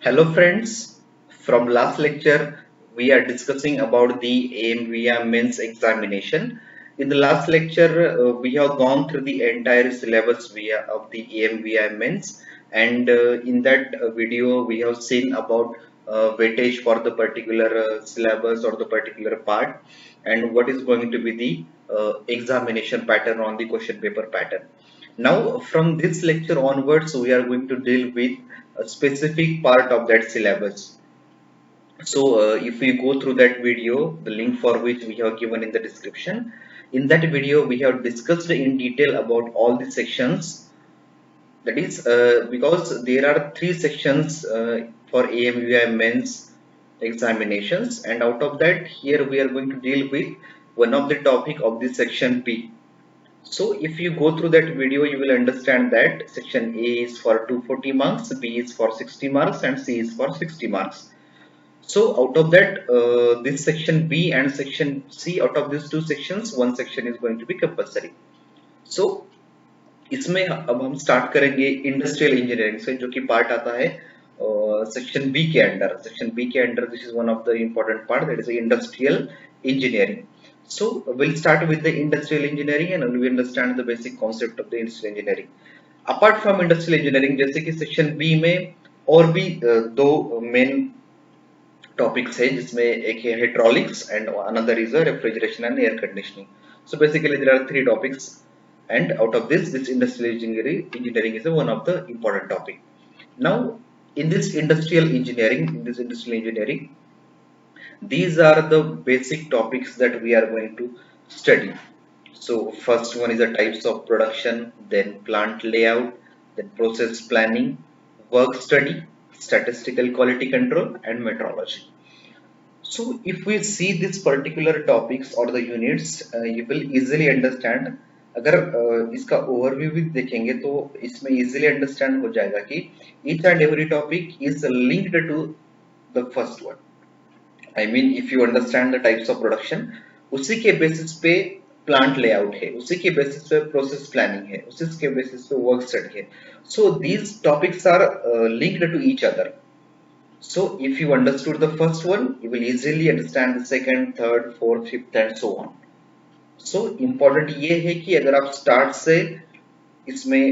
Hello friends, from last lecture we are discussing about the AMVI Mains examination. In the last lecture we have gone through the entire syllabus of the AMVI Mains, and in that video we have seen about weightage for the particular syllabus or the particular part, and what is going to be the examination pattern on the question paper pattern. Now from this lecture onwards we are going to deal with a specific part of that syllabus. So if we go through that video, the link for which we have given in the description, in that video we have discussed in detail about all the sections. That is because there are three sections for AMVI Mains examinations, and out of that here we are going to deal with one of the topic of the section B. So if you go through that video, you will understand that section A is for 240 marks, B is for 60 marks, and C is for 60 marks. So out of that, this section B and section C, out of these two sections, one section is going to be compulsory. So इसमें अब हम start करेंगे industrial engineering से, जो कि part आता है section B के अंडर. सेक्शन बी के under this is one of the important part, that is industrial engineering. So we'll start with the industrial engineering and we understand the basic concept of the industrial engineering. Apart from industrial engineering, जैसे कि section B में और भी दो main topics है, जिसमें एक है hydraulics and another is refrigeration and air conditioning. So basically there are three topics, and out of this industrial engineering is one of the important topic. Now in this industrial engineering, these are the basic topics that we are going to study. So first one is the types of production, then plant layout, then process planning, work study, statistical quality control, and metrology. So if we see this particular topics or the units, you will easily understand. अगर इसका overview भी देखेंगे तो इसमें easily understand हो जाएगा कि each and every topic is linked to the first one. I mean, if you understand the types of production, उसी के बेसिस पे प्लांट लेआउट है, उसी के बेसिस पे प्रोसेस प्लानिंग है, उसी के बेसिस पे वर्क स्टडी है. So these topics are linked to each other. So if you understood the first one, you will easily understand the second, third, fourth, fifth and so on. So important ये है कि अगर आप start से इसमें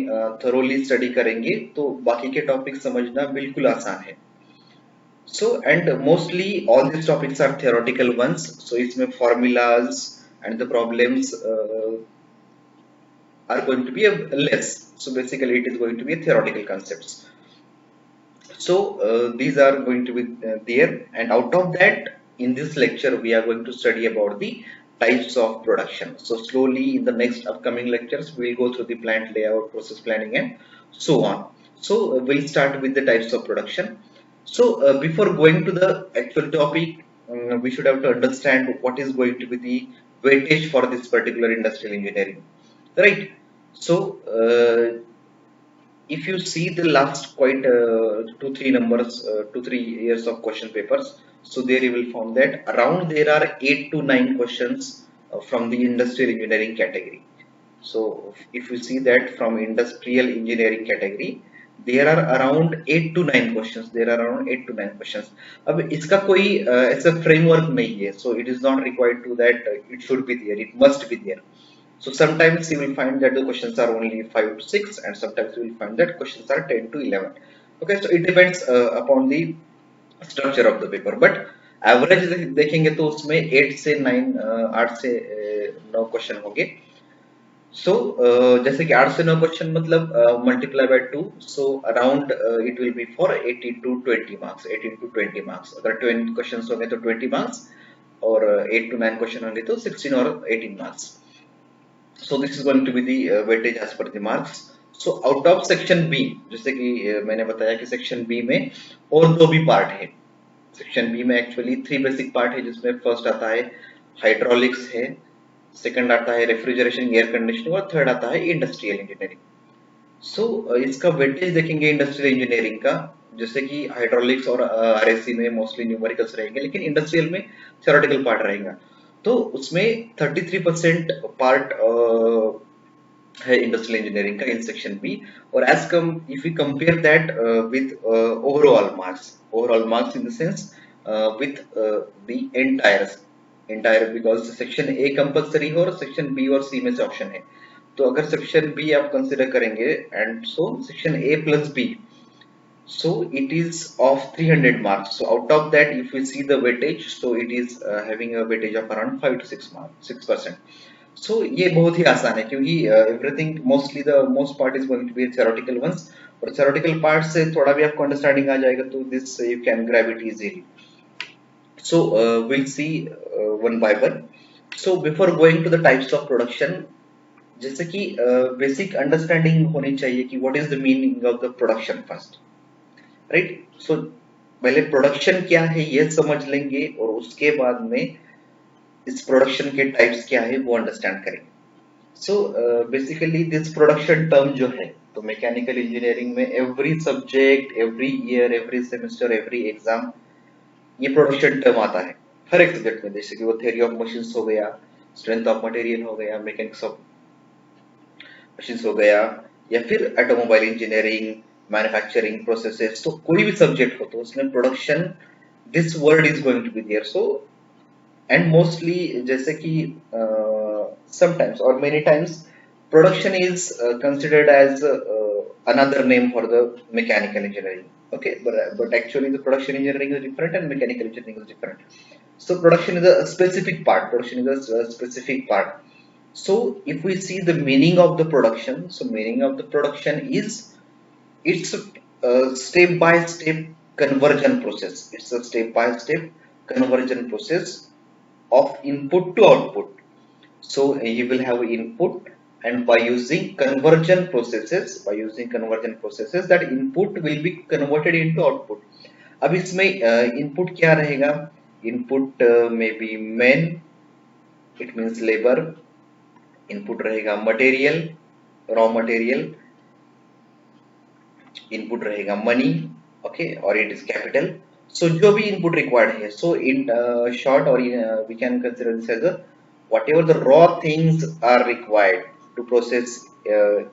thoroughly study करेंगे तो बाकी के टॉपिक समझना बिल्कुल आसान है. So and mostly all these topics are theoretical ones. So इसमें formulas and the problems are going to be less. So basically it is going to be a theoretical concepts. So these are going to be there, and out of that in this lecture we are going to study about the types of production. So slowly in the next upcoming lectures we will go through the plant layout, process planning and so on. So we'll start with the types of production. So before going to the actual topic, we should have to understand what is going to be the weightage for this particular industrial engineering, right? So if you see the last quite 2-3 years of question papers, so there you will find that around there are 8 to 9 questions from the industrial engineering category. So if you see that from industrial engineering category, there are around 8 to 9 questions. There are around 8 to 9 questions. अब इसका कोई ऐसा framework नहीं है, so it is not required to that it should be there, it must be there. So sometimes you will find that the questions are only 5 to 6, and sometimes you will find that questions are 10 to 11. Okay, so it depends upon the structure of the paper, but average देखेंगे तो उसमें 8 से 9 question होंगे. So जैसे कि 8 से 9 question मतलब multiply by 2, so around it will be for 18 to 20 marks. 18 to 20 marks. अगर 20 questions होंगे तो 20 marks, और 8 to 9 क्वेश्चन होंगे तो 16 और 18 marks. So this is going to be the weightage as per the marks. So out of section B, जैसे कि मैंने बताया कि section B में और दो भी पार्ट है. सेक्शन बी में एक्चुअली 3 बेसिक पार्ट है, जिसमें फर्स्ट आता है हाइड्रोलिक्स है, सेकंड आता है रेफ्रिजरेशन एयर कंडीशनिंग, और थर्ड आता है इंडस्ट्रियल इंजीनियरिंग. सो इसका वेटेज देखेंगे इंडस्ट्रियल इंजीनियरिंग का, जैसे कि हाइड्रोलिक्स और आरएससी में मोस्टली न्यूमेरिकल्स रहेंगे, लेकिन इंडस्ट्रियल में थ्योरेटिकल पार्ट रहेगा. तो उसमें 33% पार्ट है इंडस्ट्रियल इंजीनियरिंग का इन सेक्शन बी। और as come if you compare that with overall marks in the sense with the entire because section A compulsory हो और सेक्शन बी और सी में से ऑप्शन है। तो अगर सेक्शन बी आप कंसिडर करेंगे and so section A plus B, so it is of 300 marks. So out of that, if we see the weightage, so it is having a weightage of around 5 to 6 marks, 6%. So ये बहुत ही आसान है क्योंकि everything mostly the most part is going to be theoretical ones, और theoretical part से थोड़ा भी आपको understanding आ जाएगा तो this you can grab it easily. So we'll see one by one. So before going to the types of production, जैसे कि basic understanding होनी चाहिए कि what is the meaning of the production first. Right so पहले production क्या है ये समझ लेंगे और उसके बाद में इस प्रोडक्शन के टाइप्स क्या है वो अंडरस्टैंड करेंगे। So basically this production term जो है तो मैकेनिकल इंजीनियरिंग में every subject every year every semester every exam ये प्रोडक्शन टर्म आता है हर एक सब्जेक्ट में, जैसे कि वो थ्योरी ऑफ मशीन्स हो गया, स्ट्रेंथ ऑफ मटेरियल हो गया, मैकेनिक्स ऑफ मशीन्स हो गया, या फिर ऑटोमोबाइल इंजीनियरिंग, मैन्युफैक्चरिंग प्रोसेसेस, तो कोई भी सब्जेक्ट हो तो उसमें production this word is going to be there. So and mostly जैसे कि समटाइम्स और many times production is considered as another name for the mechanical engineering, okay, but actually the production engineering is different and mechanical engineering is different. So production is a specific part, production is a specific part. So if we see the meaning of the production, so meaning of the production is it's a step by step conversion process. It's a step by step conversion process of input to output. So you will have input, and by using conversion processes that input will be converted into output. अब इसमें input क्या रहेगा? Input may be men, it means labor. Input रहेगा material, raw material. Input रहेगा money, okay, or it is capital. So जो भी input required है, so in short or we can consider this as a whatever the raw things are required to process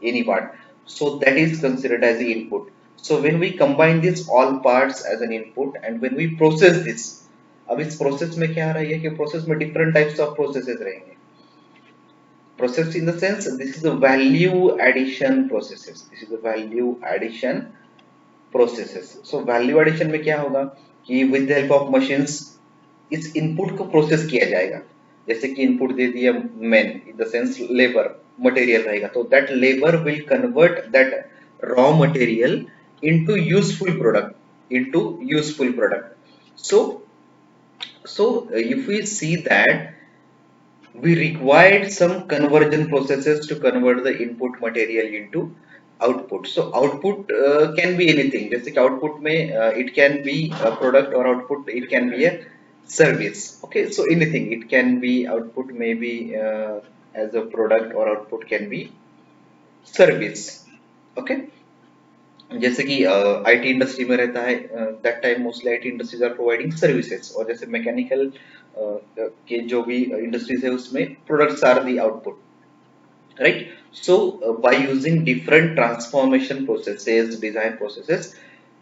any part, so that is considered as the input. So when we combine this all parts as an input and when we process this, अब इस process में क्या आ रहा है कि process में different types of processes रहेंगे। Process in the sense this is the value addition processes. This is the value addition processes. So value addition में क्या होगा कि with the help of machines इस input को process किया जाएगा। जैसे कि input दे दिया men in the sense labor material रहेगा, तो that labor will convert that raw material into useful product. So if we see that we required some conversion processes to convert the input material into output. So output can be anything. जैसे कि output में it can be a product or output it can be a service. Okay, so anything it can be output maybe as a product or output can be service. Okay, जैसे कि IT industry में रहता है that time mostly IT industries are providing services, और जैसे mechanical के जो भी इंडस्ट्रीज है उसमें products are the output, right. So by using different transformation processes, design processes,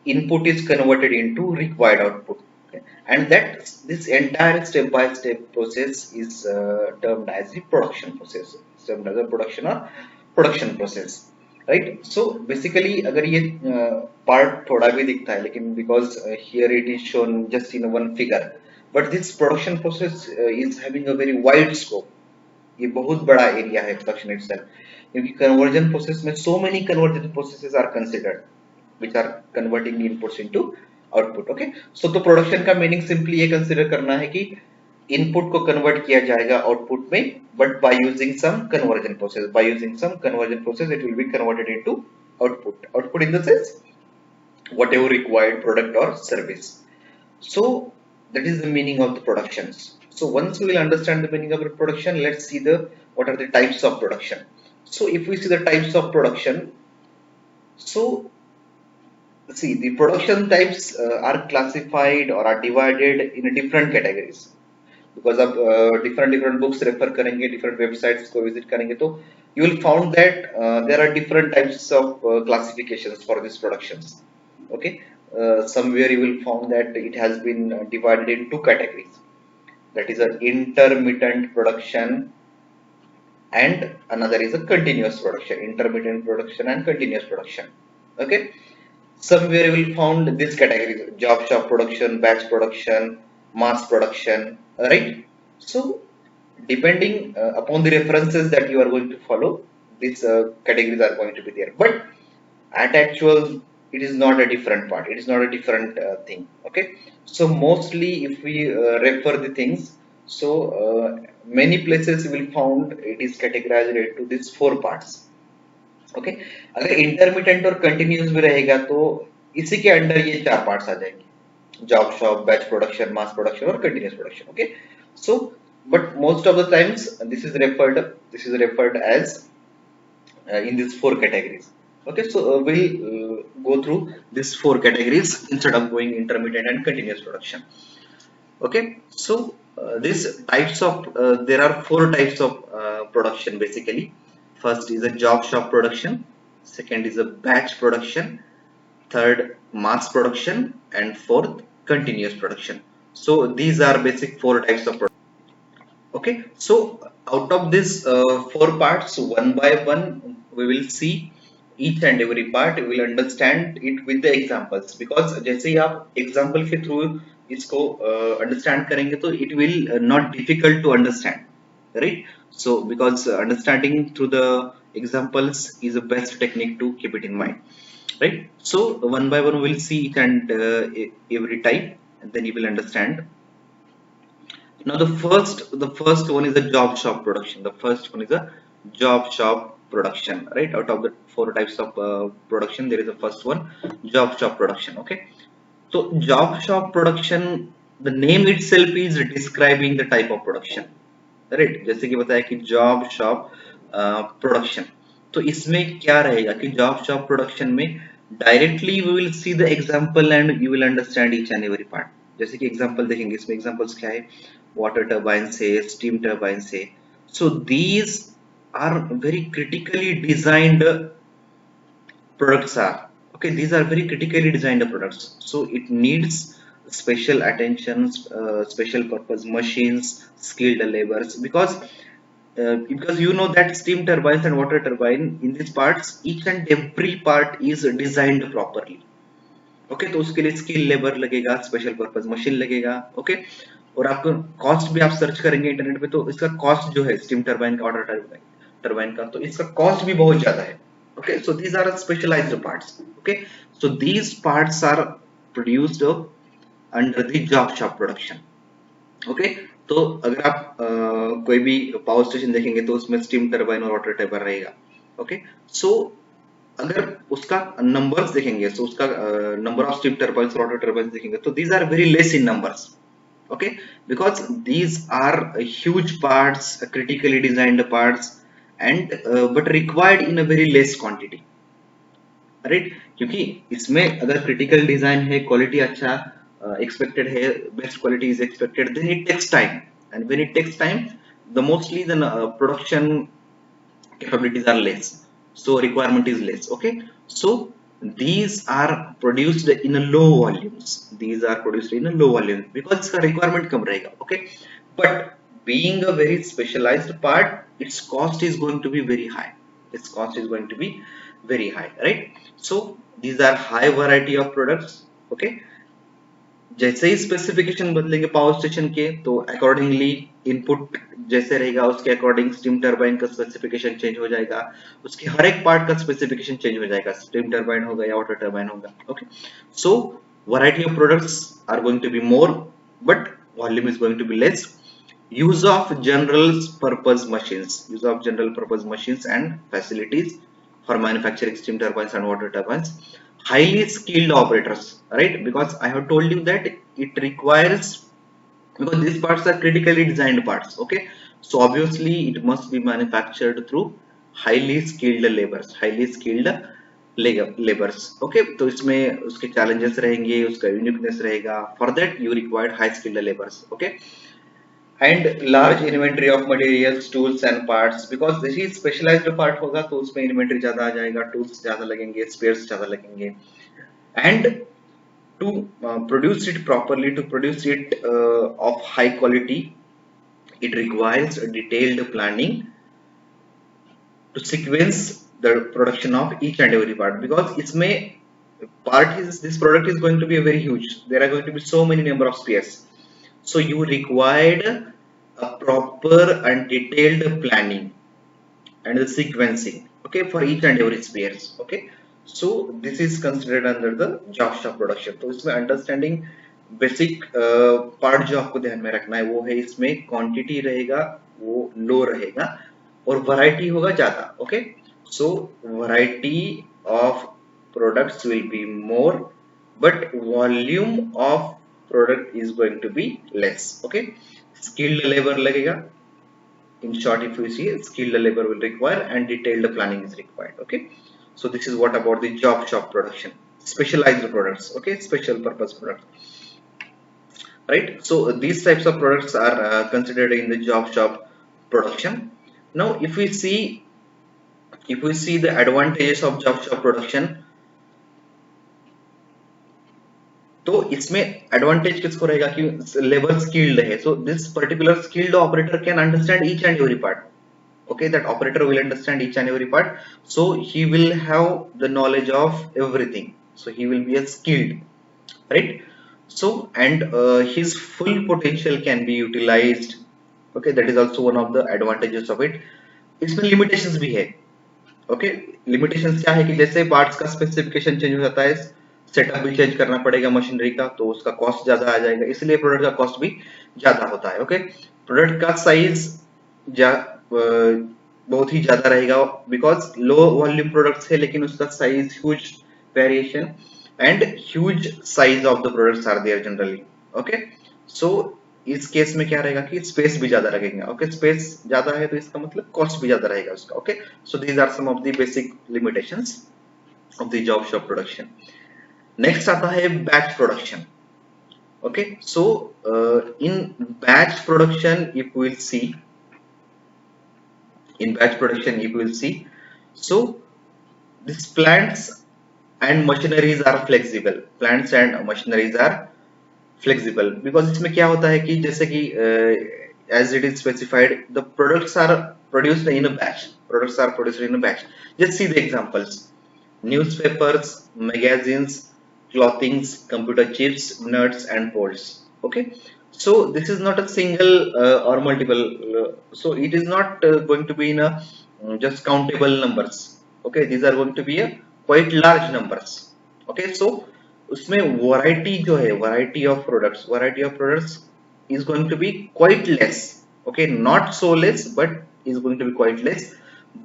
input is converted into required output, okay? And that this entire step by step process is termed as the production process, termed as a production process, right? So basically अगर ये part थोड़ा भी दिखता है लेकिन because here it is shown just in one figure, but this production process is having a very wide scope. ये बहुत बड़ा एरिया है production itself, क्योंकि conversion process में so many conversion processes are considered which are converting inputs into output, okay? So तो production का meaning simply ये consider करना है कि input को convert किया जाएगा output में, but by using some conversion process, it will be converted into output in the sense whatever required product or service. So that is the meaning of the productions. So once we will understand the meaning of the production, let's see the what are the types of production. So if we see the types of production, so see the production types are classified or are divided in different categories because of different books refer करेंगे, different websites को visit करेंगे, तो you will found that there are different types of classifications for these productions. Okay, somewhere you will found that it has been divided in two categories, that is an intermittent production and another is a continuous production. Intermittent production and continuous production. Okay, somewhere you will found this category: job shop production, batch production, mass production, right? So depending upon the references that you are going to follow, these categories are going to be there, but at actual it is not a different part, it is not a different thing. Okay, so mostly if we refer the things, so many places you will found it is categorized into these four parts. Okay, अगर intermittent और continuous भी रहेगा तो इसी के under ये चार parts आ जाएंगे: job shop, batch production, mass production और continuous production. Okay, so but most of the times this is referred as in these four categories. Okay, so we'll go through these four categories instead of going intermittent and continuous production. Okay, so these types of there are four types of production basically. First is a job shop production, second is a batch production, third mass production, and fourth continuous production. So these are basic four types of production. Okay, so out of these four parts, one by one we will see each and every part. We will understand it with the examples, because जैसे ही आप example के through इसको understand करेंगे तो it will not difficult to understand, right? So because understanding through the examples is the best technique to keep it in mind, right? So one by one we will see each and every type, and then you will understand. Now the first one is a job shop production. The first one is a job shop production, right? Out of the four types of production, there is the first one, job shop production. Okay, so job shop production, the name itself is describing the type of production, right? जैसे कि बताया कि job shop production, तो इसमें क्या रहेगा कि job shop production में directly we will see the example and you will understand each and every part. जैसे कि example देखेंगे, इसमें examples क्या है, water turbine से, steam turbine से. So these are very critically designed products are, okay, these are very critically designed products, so it needs special attention, special purpose machines, skilled laborers, because you know that steam turbines and water turbine, in these parts each and every part is designed properly. Okay, तो उसके लिए skill labour लगेगा, special purpose machine लगेगा. Okay, और आपको cost भी आप search करेंगे इंटरनेट पे तो इसका कॉस्ट जो है स्टीम टरबाइन का, वाटर टरबाइन का, तो इसका कॉस्ट भी बहुत ज्यादा है. Okay, so these are specialised parts. Okay, so these parts are produced under the job shop production. Okay, तो अगर आप कोई भी पावर स्टेशन देखेंगे तो उसमें स्टीम टरबाइन और वाटर टरबाइन रहेगा. ओके, सो अगर उसका नंबर्स देखेंगे तो उसका नंबर ऑफ स्टीम टरबाइन्स, वाटर टरबाइन्स देखेंगे तो these are very less in numbers. Okay, because these are huge parts, critically designed parts, and but required in a very less quantity, right? क्योंकि इसमें अगर critical design है, quality अच्छा expected है, best quality is expected, then it takes time, and when it takes time, the mostly the production capabilities are less, so requirement is less. Okay, so these are produced in a low volumes, these are produced in a low volume because इसका requirement कम रहेगा. Okay, but being a very specialized part, its cost is going to be very high, its cost is going to be very high, right? So these are high variety of products. Okay, जैसे ही specification बदलेंगे power station के तो accordingly input जैसे रहेगा उसके according steam turbine का specification change हो जाएगा, उसके हर एक पार्ट का स्पेसिफिकेशन चेंज हो जाएगा, स्टीम टरबाइन होगा या वाटर टरबाइन होगा. Okay, so variety of products are going to be more but volume is going to be less. use of general purpose machines and facilities for manufacturing steam turbines and water turbines, highly skilled operators, right? Because I have told you that it requires, because these parts are critically designed parts. Okay, so obviously it must be manufactured through highly skilled laborers. Okay, तो इसमें उसके challenges रहेंगे, उसका uniqueness रहेगा, for that you require high skilled laborers. Okay, and large inventory of materials tools and parts, because जैसे specialised part होगा तो उसमें इन्वेंट्री ज्यादा आ जाएगा, टूल्स ज्यादा लगेंगे, स्पेयर्स ज्यादा लगेंगे. And to produce it properly, to produce it of high quality, it requires a detailed planning to sequence the production of each and every part, because it's may part is this product is going to be a very huge, there are going to be so many number of spares, so you required a proper and detailed planning and the sequencing, okay, for each and every spares. Okay, so this is considered under the job shop production. तो इसमें understanding basic part जो आपको ध्यान में रखना है वो है, इसमें क्वांटिटी रहेगा वो लो रहेगा और वैरायटी होगा ज्यादा. Okay, so variety of products will be more but volume of product is going to be less. Okay, skilled labour लगेगा. In short, if you see, skilled labor will require and detailed planning is required. Okay, so this is what about the job shop production, specialized products. Okay, special purpose products, right? So these types of products are considered in the job shop production. Now if we see the advantages of job shop production, तो इसमें advantage किसको रहेगा कि labour skilled है, so this particular skilled operator can understand each and every part. Okay, that operator will understand each and every part, so he will have the knowledge of everything, so he will be a skilled, right? So and his full potential can be utilized. Okay, that is also one of the advantages of it. इसमें limitations भी है. Okay, limitations क्या है कि जैसे parts का specification change हो जाता है, सेटअप भी चेंज करना पड़ेगा मशीनरी का, तो उसका कॉस्ट ज्यादा आ जाएगा, इसलिए प्रोडक्ट का कॉस्ट भी ज्यादा होता है. ओके, प्रोडक्ट का साइज बहुत ही ज्यादा रहेगा बिकॉज लो वॉल्यूम प्रोडक्ट्स है लेकिन उसका size huge variation and huge size of the products are there generally. Okay, so इस केस में क्या रहेगा कि स्पेस भी ज्यादा लगेगा. ओके, स्पेस ज्यादा है तो इसका मतलब कॉस्ट भी ज्यादा रहेगा उसका. Okay, so these are some of the basic limitations of the job shop production. Next आता है batch production. Okay, so in batch production if we'll see, in batch production if we'll see, so these plants and machineries are flexible, plants and machineries are flexible, because इसमें क्या होता है कि जैसे कि as it is specified, the products are produced in a batch, products are produced in a batch. Just see the examples: newspapers, magazines, clothings, computer chips, nuts and bolts. Okay, so this is not a single or multiple, so it is not going to be in a just countable numbers. Okay, these are going to be a quite large numbers. Okay, so उसमें variety जो है, variety of products is going to be quite less. Okay, not so less but is going to be quite less,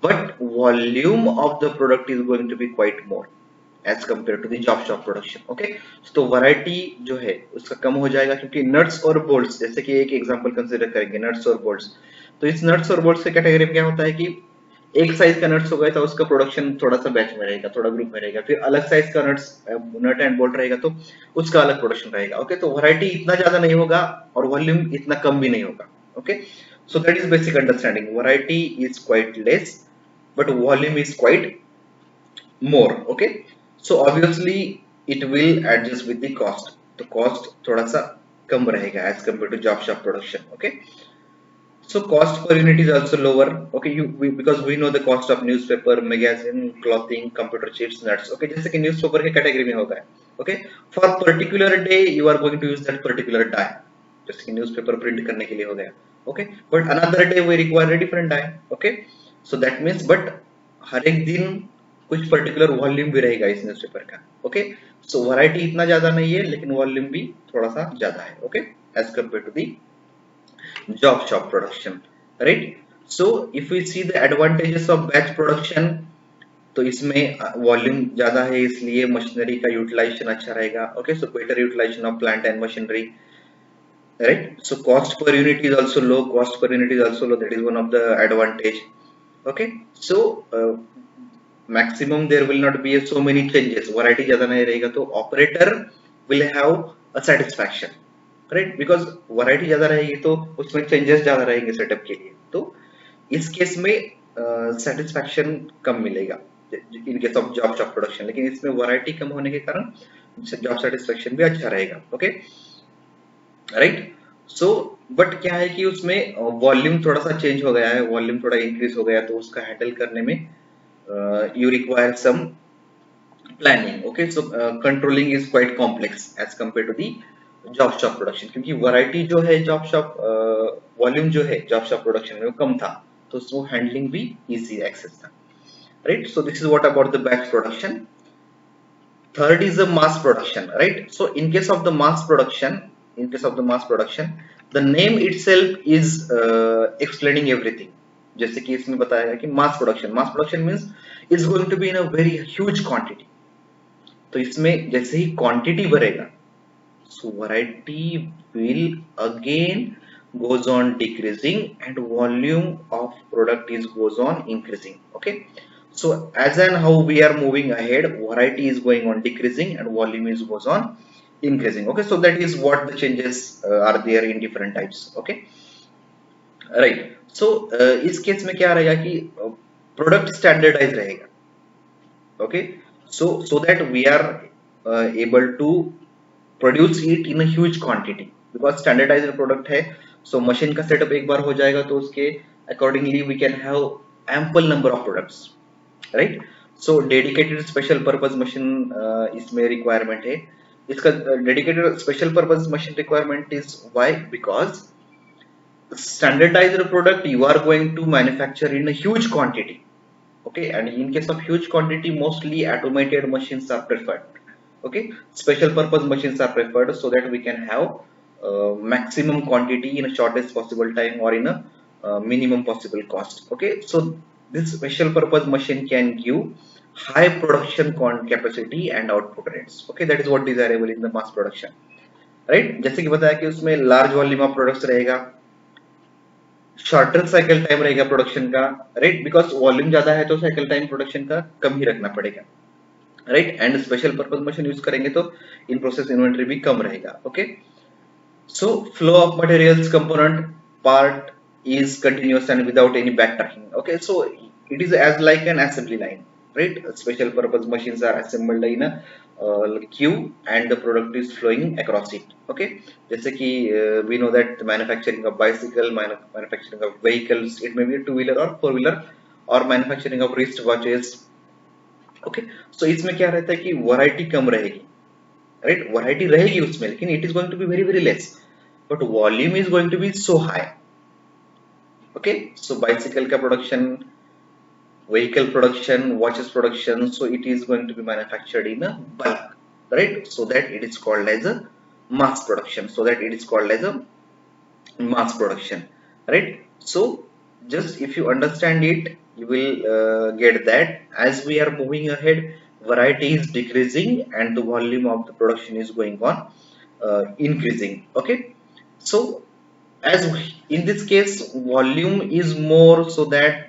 but volume of the product is going to be quite more as compared to the job shop production. Okay, तो variety जो है उसका कम हो जाएगा क्योंकि nuts और bolts, जैसे कि एक एग्जांपल कंसीडर करेंगे नट्स और बोल्ट्स, तो इस नट्स और बोल्ट्स के कैटेगरी में क्या होता है कि एक साइज का नट्स हो गया तो उसका प्रोडक्शन थोड़ा सा बैच में रहेगा, थोड़ा ग्रुप में रहेगा, फिर अलग साइज का नट एंड बोल्ट रहेगा तो उसका अलग प्रोडक्शन रहेगा. ओके, तो वैरायटी इतना ज्यादा नहीं होगा और वॉल्यूम इतना कम भी नहीं होगा. Okay, so that is basic understanding. Variety is quite less but volume is quite more. Okay, so obviously it will adjust with the cost, तो cost थोड़ा सा कम रहेगा as compared to job shop production. Okay, so cost per unit is also lower. Okay, because we know the cost of newspaper, magazine, clothing, computer chips, nuts. Okay, जैसे कि newspaper के category में होगा. Okay, for particular day you are going to use that particular die, जैसे कि newspaper print करने के लिए हो गया. Okay, but another day we require a different die. Okay, so that means but हर एक दिन कुछ पर्टिकुलर वॉल्यूम भी रहेगा इस न्यूज़पेपर का. ओके, सो वैरायटी इतना ज्यादा नहीं है लेकिन वॉल्यूम भी थोड़ा सा ज्यादा है. Okay, as compare to the job shop production, right? So if we see the advantages of batch production, तो इसमें वॉल्यूम ज्यादा है इसलिए मशीनरी का यूटिलाइजेशन अच्छा रहेगा. Okay, so better utilisation of plant and machinery, right? So cost per unit is also low, that is one of the advantage. Okay, so maximum there will not be so many changes, variety ज्यादा नहीं रहेगा तो operator will have a satisfaction. Right, because variety ज्यादा रहेगी तो उसमें changes ज्यादा रहेंगे सेटअप के लिए, तो इस केस में सेटिस्फैक्शन कम मिलेगा in case of job shop production, लेकिन इसमें वैरायटी कम होने के कारण जॉब सेटिस्फैक्शन भी अच्छा रहेगा। Okay, right. सो बट क्या है कि उसमें वॉल्यूम थोड़ा सा चेंज हो गया है, वॉल्यूम थोड़ा इंक्रीज हो गया, तो उसका हैंडल करने में you require some planning। Okay, so controlling is quite complex as compared to the job shop production, क्योंकि वैरायटी जो है जॉब शॉप वॉल्यूम जो है जॉब शॉप प्रोडक्शन में वो कम था, तो उसको हैंडलिंग भी इजी एक्सेस था, right. So this is what about the batch production. Third is the mass production, right? So in case of the mass production, the name itself is explaining everything। जैसे कि इसमें बताया है कि mass production means is going to be in a very huge quantity। तो इसमें जैसे ही quantity बढ़ेगा, so variety will again goes on decreasing and volume of product is goes on increasing। Okay, so as and how we are moving ahead, variety is going on decreasing and volume is goes on increasing। Okay, so that is what the changes are there in different types। Okay, right। so इस case में क्या रहेगा कि product standardise रहेगा। Okay, so that we are able to produce it in huge quantity, because standardised product है। So machine का setup एक बार हो जाएगा तो उसके accordingly we can have ample number of products, right. So dedicated special purpose machine इसमें requirement है। इसका dedicated special purpose machine requirement is why, because standardized product you are going to manufacture in a huge quantity। Okay, and in case of huge quantity mostly automated machines are preferred। Okay, special purpose machines are preferred so that we can have maximum quantity in a shortest possible time or in a minimum possible cost। Okay, so this special purpose machine can give high production capacity and output rates। Okay, that is what desirable in the mass production, right। जैसे कि बताया कि उसमें large volume of products रहेगा, shorter cycle time रहेगा production का, right, because volume ज्यादा है तो साइकिल टाइम प्रोडक्शन का कम ही रखना पड़ेगा, right. And special purpose machine use करेंगे तो इन प्रोसेस इन्वेंटरी भी कम रहेगा। Okay, so flow of materials component part is continuous and without any backtracking। Okay, so it is as like an assembly line, right। Special purpose machines are assembled in a queue and the product is flowing across it। Okay, जैसे कि we know that manufacturing of bicycle, manufacturing of vehicles, it may be a two-wheeler or four-wheeler, or manufacturing of wrist watches। Okay, so इसमें क्या रहता है कि variety कम रहेगी, right, variety रहेगी उसमें लेकिन it is going to be very very less, but volume is going to be so high. Okay, so bicycle का प्रोडक्शन, vehicle production, watches production, so it is going to be manufactured in a bulk, right, so that it is called as a mass production, right। So just if you understand it, you will get that as we are moving ahead, variety is decreasing and the volume of the production is going on increasing। Okay, so as in this case volume is more, so that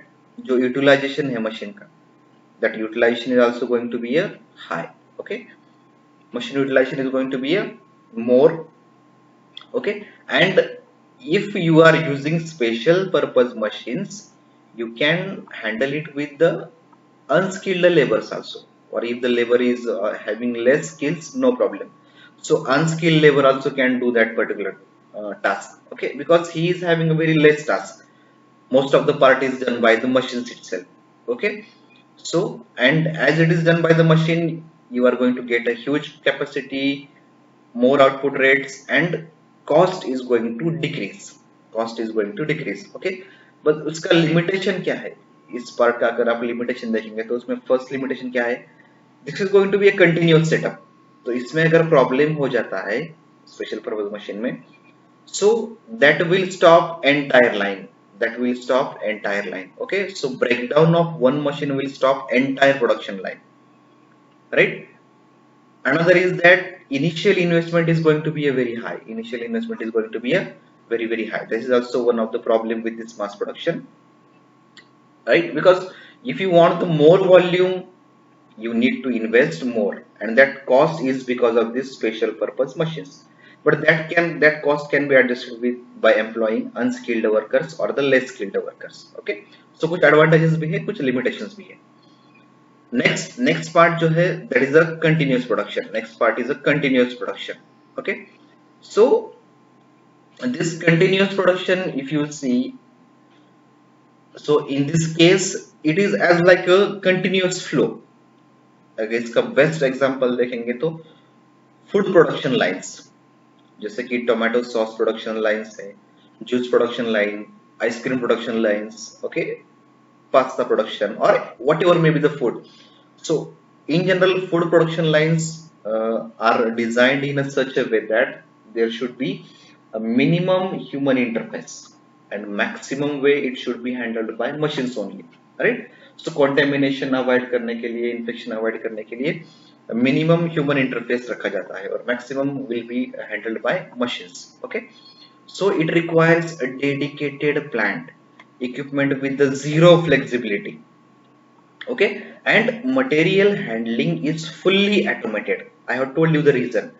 जो utilization है machine का, that utilization is also going to be a high। Okay, machine utilization is going to be a more। Okay, and if you are using special purpose machines, you can handle it with the unskilled laborers also, or if the labor is having less skills, no problem, so unskilled labor also can do that particular task। Okay, because he is having a very less task, most of the part is done by the machines itself। Okay, so and as it is done by the machine, you are going to get a huge capacity, more output rates, and cost is going to decrease, okay, but उसका limitation क्या है, इस part का अगर आप limitation देखेंगे तो उसमें first limitation क्या है, this is going to be a continuous setup। तो इसमें अगर problem हो जाता है special purpose machine में, so that will stop entire line, okay, so breakdown of one machine will stop entire production line, right। Another is that initial investment is going to be a very high, very high, this is also one of the problem with this mass production, right, because if you want the more volume you need to invest more, and that cost is because of this special purpose machines। but that cost can be adjusted with by employing unskilled workers or the less skilled workers. Okay, so कुछ advantages भी है, कुछ limitations भी है. Next part जो है, that is a continuous production. Next part is a continuous production. Okay, so this continuous production, if you see, so in this case it is as like a continuous flow. अगर इसका best example देखेंगे तो food production lines, जैसे कि tomato sauce production lines है, juice production line, ice cream production lines, okay, pasta production or whatever may be the food. So in general, food production lines are designed in a such a way that there should be a minimum human interface and maximum way it should be handled by machines only, right? So contamination avoid करने के लिए, infection avoid करने के लिए minimum human interface रखा जाता है और maximum will be handled by machines. Okay, so it requires a dedicated plant equipment with the zero flexibility. Okay, and material handling is fully automated. I have told you the reason,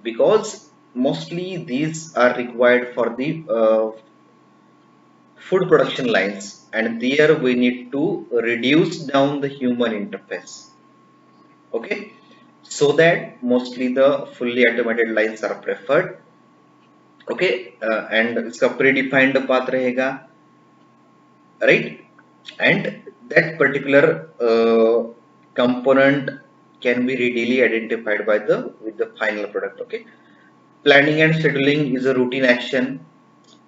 because mostly these are required for the food production lines, and there we need to reduce down the human interface. Okay, so that mostly the fully automated lines are preferred. Okay, and इसका predefined path रहेगा, right? And that particular component can be readily identified by the with the final product. Okay, planning and scheduling is a routine action,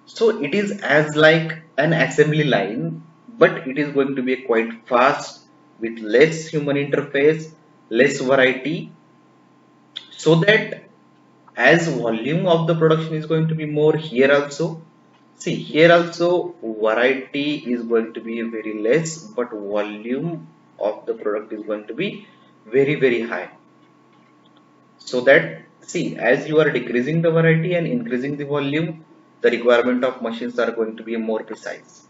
so it is as like an assembly line, but it is going to be quite fast with less human interface, less variety, so that as volume of the production is going to be more here also. See, here also variety is going to be very less, but volume of the product is going to be very high. So that, see, as you are decreasing the variety and increasing the volume, the requirement of machines are going to be more precise.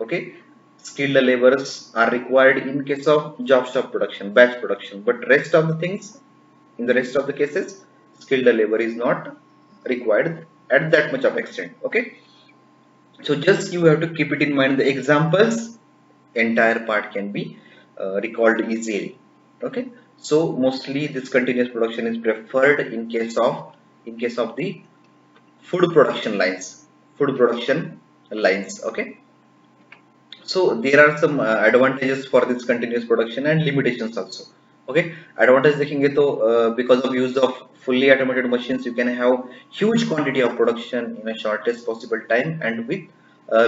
Okay, skilled laborers are required in case of job shop production, batch production, but rest of the things, in the rest of the cases, skilled labor is not required at that much of extent. Okay, so just you have to keep it in mind the examples, entire part can be recalled easily. Okay, so mostly this continuous production is preferred in case of the food production lines. Okay, so there are some advantages for this continuous production and limitations also. Okay, advantage देखेंगे तो because of use of fully automated machines, you can have huge quantity of production in a shortest possible time and with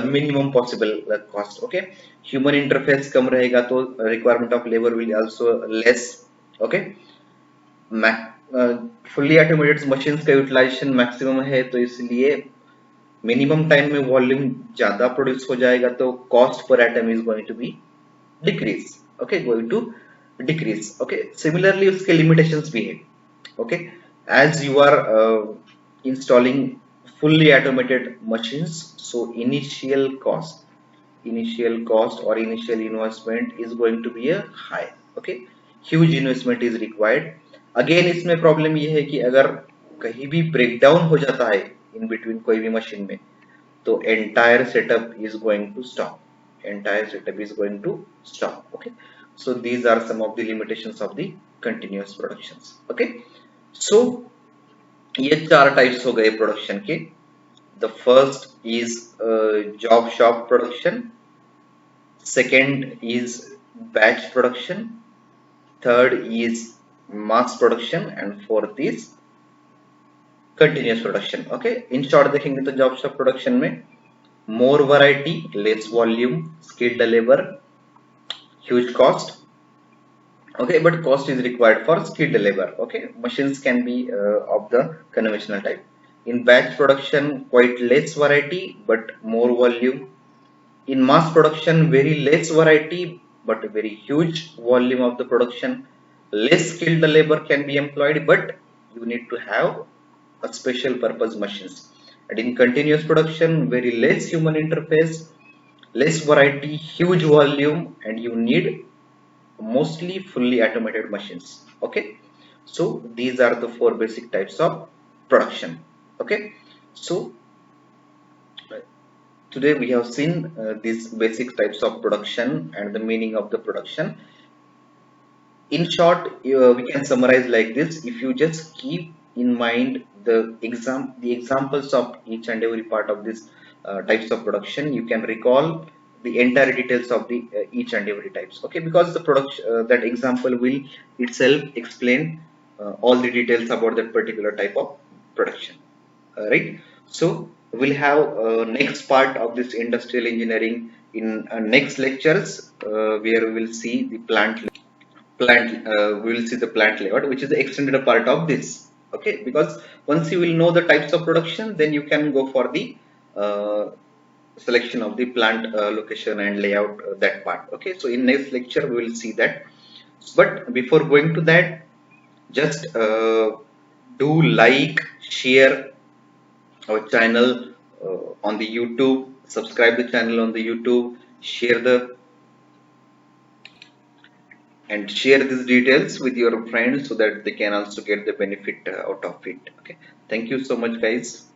minimum possible cost. Okay, human interface कम रहेगा तो requirement of labor will also less. Okay, fully automated machines का utilization maximum है, तो इसलिए minimum time में volume ज्यादा produce हो जाएगा, तो cost per item is going to be decrease. Okay, going to decrease. Okay, similarly उसके लिमिटेशंस भी है. Okay, as you are installing fully automated machines, so initial cost or initial investment is going to be a high. Okay, huge investment is required. Again इसमें problem ये है कि अगर कहीं भी ब्रेकडाउन हो जाता है in between कोई भी मशीन में, तो entire setup is going to stop. Okay, so these are some of the limitations of the continuous productions. Okay, so ये चार टाइप्स हो गए प्रोडक्शन के. The first is job shop production, second is batch production, third is mass production and fourth is continuous production. Okay, in short देखेंगे तो job shop production में more variety, less volume, skilled labour, huge cost. Okay, but cost is required for skilled labor. Okay, machines can be of the conventional type. In batch production, quite less variety but more volume. In mass production, very less variety but very huge volume of the production. Less skilled labor can be employed, but you need to have a special purpose machines. And in continuous production, very less human interface, less variety, huge volume, and you need mostly fully automated machines. Okay, so these are the four basic types of production. Okay, so today we have seen these basic types of production and the meaning of the production. In short, we can summarize like this: if you just keep in mind the examples of each and every part of this types of production, you can recall the entire details of the each and every types. Okay, because the production that example will itself explain all the details about that particular type of production. Right, so we'll have next part of this industrial engineering in next lectures, where we will see the we will see the plant layout, which is the extended part of this. Okay, because once you will know the types of production, then you can go for the uh, selection of the plant location and layout, that part. Okay, so in next lecture we will see that. But before going to that, just do like, share our channel on the YouTube, subscribe the channel on the YouTube, share the and share these details with your friends so that they can also get the benefit out of it. Okay, thank you so much guys.